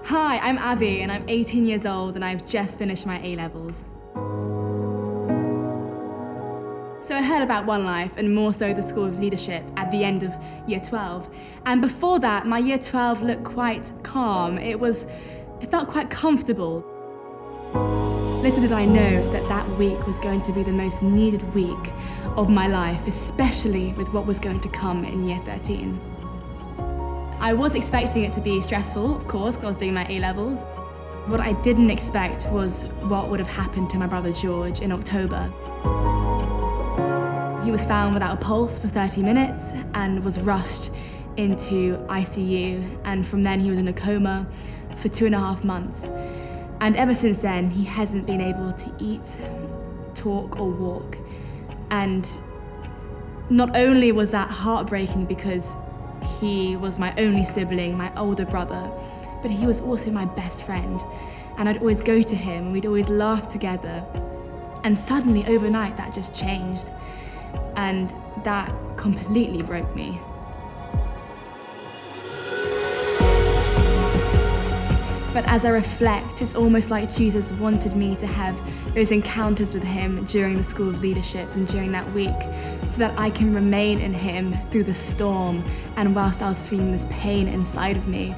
Hi, I'm Abby and I'm 18 years old and I've just finished my A-levels. So I heard about Onelife and more so the School of Leadership at the end of year 12. And before that, my year 12 looked quite calm. It felt quite comfortable. Little did I know that that week was going to be the most needed week of my life, especially with what was going to come in year 13. I was expecting it to be stressful, of course, because I was doing my A-levels. What I didn't expect was what would have happened to my brother George in October. He was found without a pulse for 30 minutes and was rushed into ICU, and from then he was in a coma for 2.5 months. And ever since then, he hasn't been able to eat, talk, or walk. And not only was that heartbreaking because he was my only sibling, my older brother, but he was also my best friend. And I'd always go to him, and we'd always laugh together. And suddenly, overnight, that just changed. And that completely broke me. But as I reflect, it's almost like Jesus wanted me to have those encounters with him during the School of Leadership and during that week, so that I can remain in him through the storm and whilst I was feeling this pain inside of me.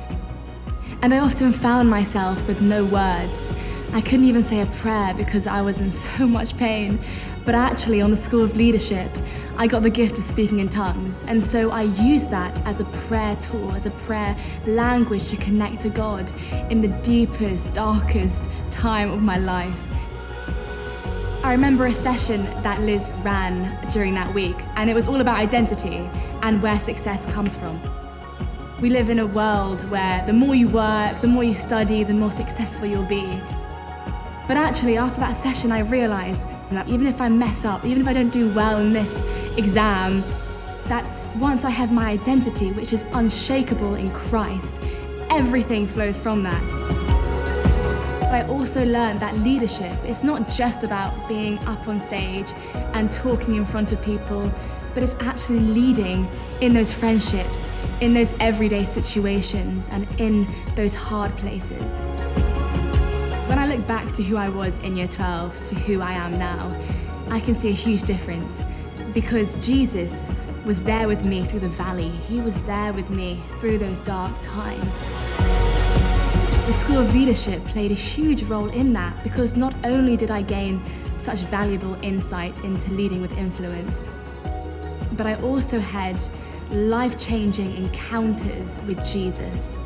And I often found myself with no words. I couldn't even say a prayer because I was in so much pain. But actually, on the School of Leadership, I got the gift of speaking in tongues. And so I used that as a prayer tool, as a prayer language to connect to God in the deepest, darkest time of my life. I remember a session that Liz ran during that week, and it was all about identity and where success comes from. We live in a world where the more you work, the more you study, the more successful you'll be. But actually, after that session, I realized that even if I mess up, even if I don't do well in this exam, that once I have my identity, which is unshakable in Christ, everything flows from that. But I also learned that leadership is not just about being up on stage and talking in front of people, but it's actually leading in those friendships, in those everyday situations, and in those hard places. When I look back to who I was in year 12 to who I am now, I can see a huge difference because Jesus was there with me through the valley. He was there with me through those dark times. The School of Leadership played a huge role in that because not only did I gain such valuable insight into leading with influence, but I also had life-changing encounters with Jesus.